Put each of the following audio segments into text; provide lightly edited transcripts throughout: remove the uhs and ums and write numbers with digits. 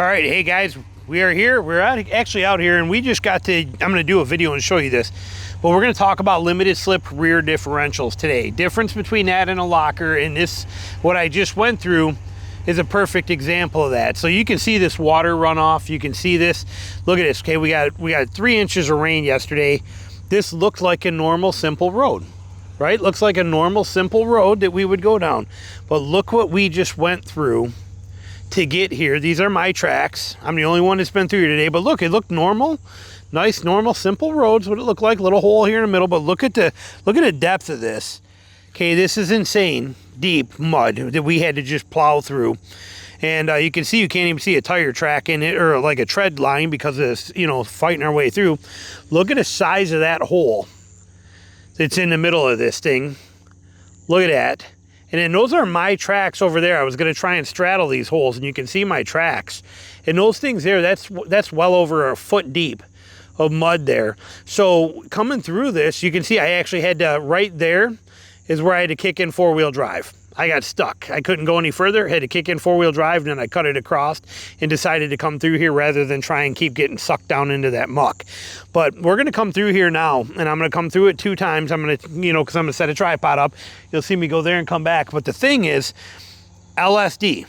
All right, hey guys, we are here. We're actually out here, and we just got to, I'm going to do a video and show you this, but we're going to talk about limited slip rear differentials today. Difference between that and a locker, and this, what I just went through, is a perfect example of that. So you can see this water runoff. You can see this. Look at this. Okay, we got 3 inches of rain yesterday. This looks like a normal, simple road, right? Looks like a normal, simple road that we would go down. But look what we just went through to get here. These are my tracks. I'm the only one that's been through here today, but look, it looked normal. Nice, normal, simple roads. What it looked like, little hole here in the middle, but look at the depth of this. Okay, this is insane deep mud that we had to just plow through. And you can see, you can't even see a tire track in it, or like a tread line, because of this, you know, fighting our way through. Look at the size of that hole that's in the middle of this thing. Look at that. And then those are my tracks over there. I was going to try and straddle these holes, and you can see my tracks. And those things there, that's well over a foot deep of mud there. So coming through this, you can see I actually had to, right there is where I had to kick in 4-wheel drive. I got stuck. I couldn't go any further. Had to kick in 4-wheel drive, and then I cut it across and decided to come through here rather than try and keep getting sucked down into that muck. But we're going to come through here now, and I'm going to come through it 2 times. I'm going to, you know, because I'm going to set a tripod up. You'll see me go there and come back. But the thing is, LSD,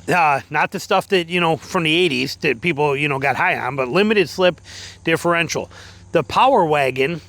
not the stuff that, you know, from the 80s that people, you know, got high on, but limited slip differential. The Power Wagon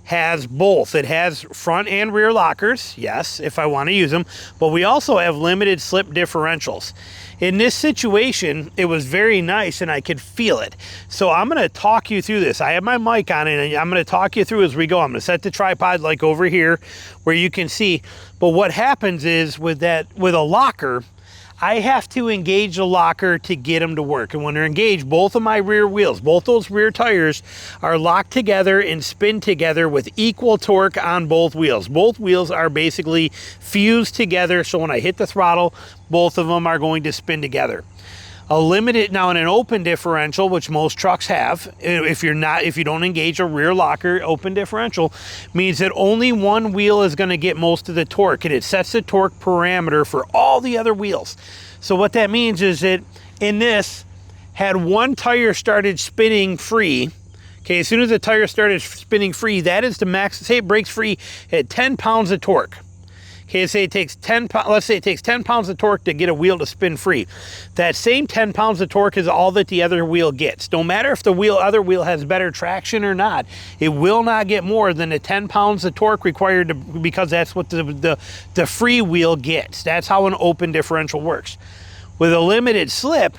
has both. It has front and rear lockers, yes, if I want to use them, but we also have limited slip differentials. In this situation, it was very nice, and I could feel it. So I'm going to talk you through this. I have my mic on, and I'm going to talk you through as we go. I'm going to set the tripod like over here where you can see. But what happens is with a locker, I have to engage the locker to get them to work. And when they're engaged, both of my rear wheels, both those rear tires are locked together and spin together with equal torque on both wheels. Both wheels are basically fused together, so when I hit the throttle, both of them are going to spin together. A limited, now in an open differential, which most trucks have, if you don't engage a rear locker, open differential means that only one wheel is going to get most of the torque, and it sets the torque parameter for all the other wheels. So what that means is that in this, had one tire started spinning free, okay, as soon as the tire started spinning free, that is the max. Say it breaks free at 10 pounds of torque. Okay, let's say it takes 10 pounds of torque to get a wheel to spin free. That same 10 pounds of torque is all that the other wheel gets. No matter if the other wheel has better traction or not, it will not get more than the 10 pounds of torque required because that's what the free wheel gets. That's how an open differential works. With a limited slip,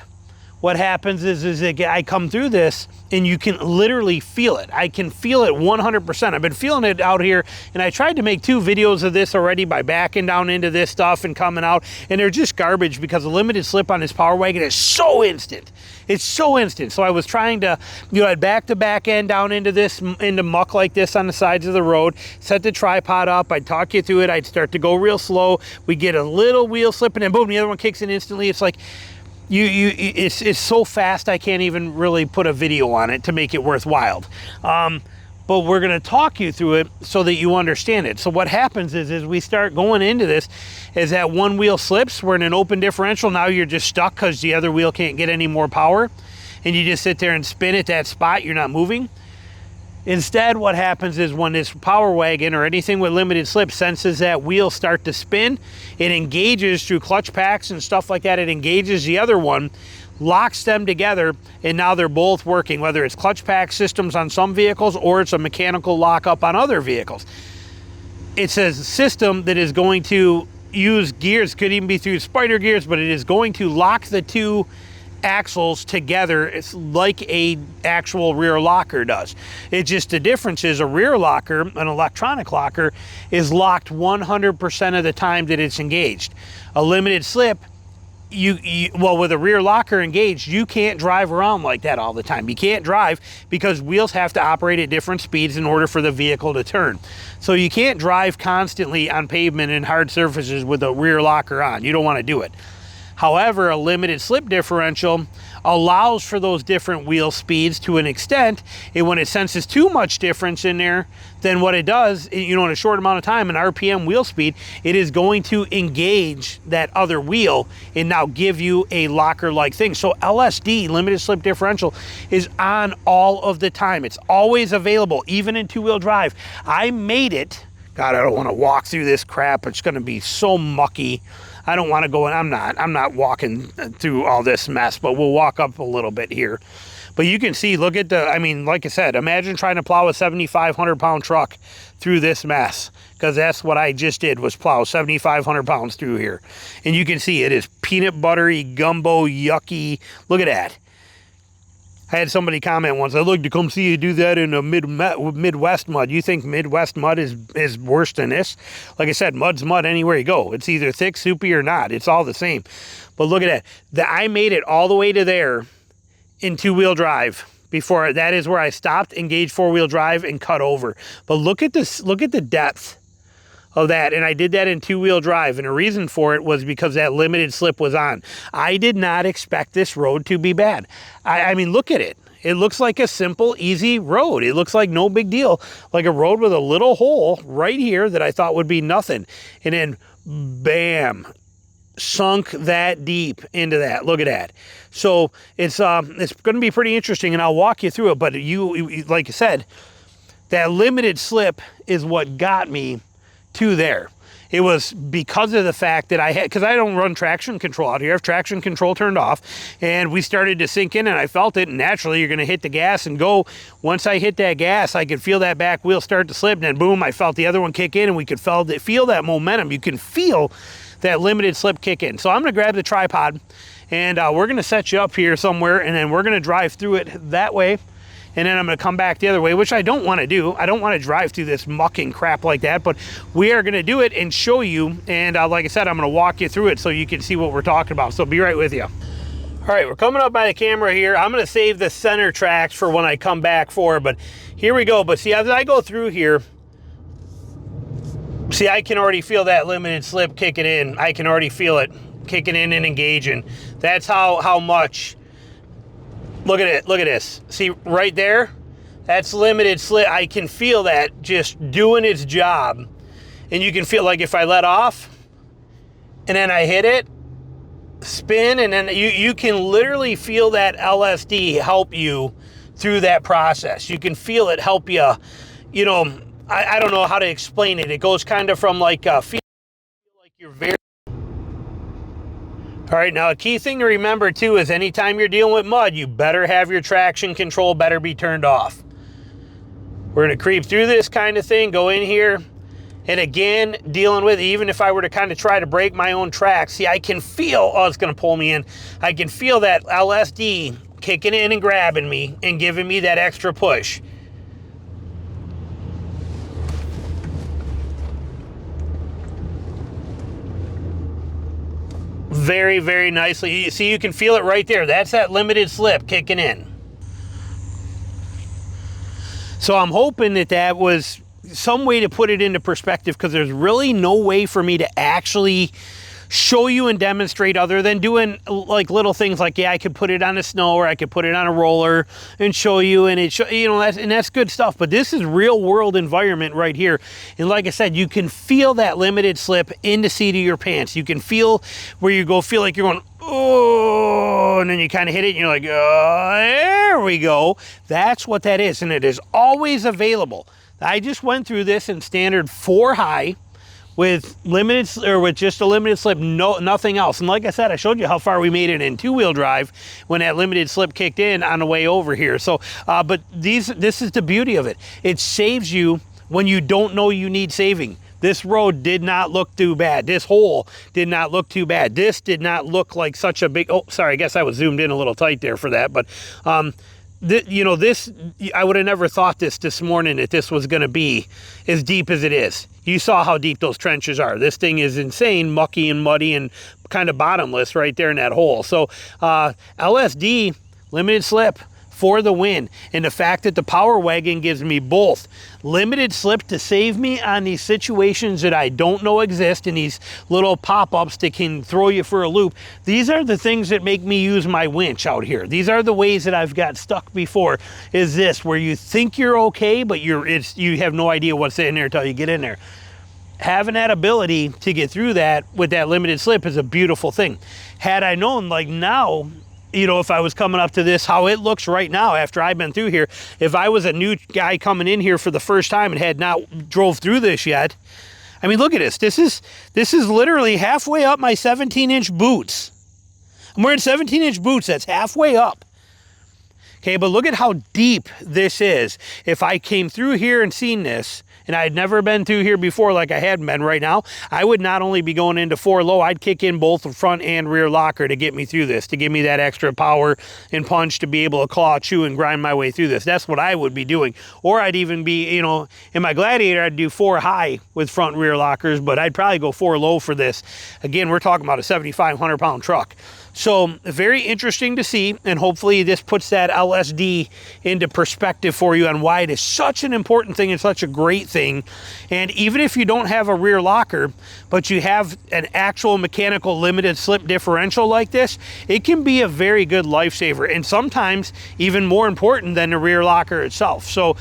what happens is that I come through this, and you can literally feel it. I can feel it 100%. I've been feeling it out here, and I tried to make 2 videos of this already by backing down into this stuff and coming out, and they're just garbage because the limited slip on this Power Wagon is so instant. It's so instant. So I was trying to, you know, I'd back the back end down into this, into muck like this on the sides of the road, set the tripod up, I'd talk you through it, I'd start to go real slow, we get a little wheel slip, and then boom, the other one kicks in instantly. It's like, it's so fast I can't even really put a video on it to make it worthwhile. But we're going to talk you through it so that you understand it. So what happens is we start going into this, is that one wheel slips. We're in an open differential. Now you're just stuck because the other wheel can't get any more power, and you just sit there and spin at that spot. You're not moving. Instead, what happens is when this Power Wagon or anything with limited slip senses that wheel start to spin, it engages through clutch packs and stuff like that. It engages the other one, locks them together, and now they're both working, whether it's clutch pack systems on some vehicles or it's a mechanical lockup on other vehicles. It's a system that is going to use gears, could even be through spider gears, but it is going to lock the 2 axles together. It's like a actual rear locker does. It's just the difference is a rear locker, an electronic locker, is locked 100% of the time that it's engaged. A limited slip, well, with a rear locker engaged, you can't drive around like that all the time. You can't drive because wheels have to operate at different speeds in order for the vehicle to turn. So you can't drive constantly on pavement and hard surfaces with a rear locker on. You don't want to do it. However, a limited slip differential allows for those different wheel speeds to an extent, and when it senses too much difference in there, then what it does, you know, in a short amount of time, an RPM wheel speed, it is going to engage that other wheel and now give you a locker-like thing. So LSD, limited slip differential, is on all of the time. It's always available, even in two-wheel drive. I made it. God, I don't want to walk through this crap. It's going to be so mucky. I don't want to go, and I'm not walking through all this mess, but we'll walk up a little bit here. But you can see, look at the, I mean, like I said, imagine trying to plow a 7,500 pound truck through this mess, because that's what I just did, was plow 7,500 pounds through here. And you can see it is peanut buttery, gumbo, yucky. Look at that. I had somebody comment once, I'd like to come see you do that in a Midwest mud. You think Midwest mud is worse than this? Like I said, mud's mud anywhere you go. It's either thick, soupy, or not. It's all the same. But look at that. I made it all the way to there in two-wheel drive. Before that is where I stopped, engaged four-wheel drive, and cut over. But look at this, look at the depth of that, and I did that in two-wheel drive, and the reason for it was because that limited slip was on. I did not expect this road to be bad. I mean, look at it. It looks like a simple, easy road. It looks like no big deal, like a road with a little hole right here that I thought would be nothing, and then bam, sunk that deep into that. Look at that. So it's going to be pretty interesting, and I'll walk you through it. But you like I said, that limited slip is what got me to there. It was because of the fact that I had, because I don't run traction control out here. I have traction control turned off, and we started to sink in, and I felt it, and naturally you're going to hit the gas and go. Once I hit that gas, I could feel that back wheel start to slip, and then boom, I felt the other one kick in, and we could feel that momentum. You can feel that limited slip kick in. So I'm going to grab the tripod, and we're going to set you up here somewhere, and then we're going to drive through it that way. And then I'm going to come back the other way, which I don't want to do. I don't want to drive through this mucking crap like that, but we are going to do it and show you. And like I said, I'm going to walk you through it so you can see what we're talking about. So be right with you. All right, we're coming up by the camera here. I'm going to save the center tracks for when I come back for, but here we go. But see, as I go through here, see, I can already feel that limited slip kicking in. I can already feel it kicking in and engaging. That's how much. Look at it, look at this. See right there? That's limited slip. I can feel that just doing its job. And you can feel like if I let off and then I hit it, spin, and then you can literally feel that LSD help you through that process. You can feel it help you, you know, I don't know how to explain it. It goes kind of from like feel like you're very. All right, now a key thing to remember too is anytime you're dealing with mud, you better have your traction control better be turned off. We're gonna creep through this kind of thing, go in here, and again, dealing with, even if I were to kind of try to break my own track, see, I can feel, oh, it's gonna pull me in. I can feel that LSD kicking in and grabbing me and giving me that extra push. Very, very nicely. You see, you can feel it right there. That's that limited slip kicking in. So I'm hoping that that was some way to put it into perspective, because there's really no way for me to actually show you and demonstrate other than doing like little things like, yeah, I could put it on the snow or I could put it on a roller and show you, and it you know, that's good stuff. But this is real world environment right here, and like I said, you can feel that limited slip in the seat of your pants. You can feel where you go, feel like you're going, oh, and then you kind of hit it and you're like, oh, there we go. That's what that is, and it is always available. I just went through this in standard 4 high with limited, or with just a limited slip, nothing else. And like I said, I showed you how far we made it in two-wheel drive when that limited slip kicked in on the way over here. So, but this is the beauty of it. It saves you when you don't know you need saving. This road did not look too bad. This hole did not look too bad. This did not look like such a big, oh, sorry, I guess I was zoomed in a little tight there for that. But, you know, this, I would have never thought this morning that this was going to be as deep as it is. You saw how deep those trenches are. This thing is insane, mucky and muddy and kind of bottomless right there in that hole. So LSD, limited slip, for the win. And the fact that the Power Wagon gives me both limited slip to save me on these situations that I don't know exist, and these little pop-ups that can throw you for a loop. These are the things that make me use my winch out here. These are the ways that I've got stuck before, is this, where you think you're okay, but you have no idea what's in there until you get in there. Having that ability to get through that with that limited slip is a beautiful thing. Had I known, like now, you know, if I was coming up to this, how it looks right now after I've been through here, if I was a new guy coming in here for the first time and had not drove through this yet, I mean, look at this. This is literally halfway up my 17-inch boots. I'm wearing 17-inch boots. That's halfway up. Okay, but look at how deep this is. If I came through here and seen this, and I had never been through here before like I had been right now, I would not only be going into 4 low, I'd kick in both the front and rear locker to get me through this, to give me that extra power and punch to be able to claw, chew, and grind my way through this. That's what I would be doing. Or I'd even be, you know, in my Gladiator, I'd do 4 high with front and rear lockers, but I'd probably go 4 low for this. Again, we're talking about a 7,500 pound truck. So very interesting to see, and hopefully this puts that LSD into perspective for you on why it is such an important thing and such a great thing. And even if you don't have a rear locker, but you have an actual mechanical limited slip differential like this, it can be a very good lifesaver, and sometimes even more important than the rear locker itself. So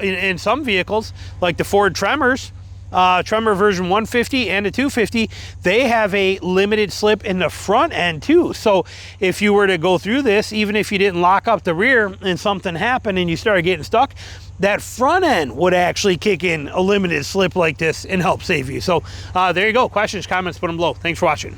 in some vehicles, like the Ford Tremors, Tremor version 150 and a 250, they have a limited slip in the front end too. So if you were to go through this, even if you didn't lock up the rear and something happened and you started getting stuck, that front end would actually kick in a limited slip like this and help save you. So there you go. Questions, comments, put them below. Thanks for watching.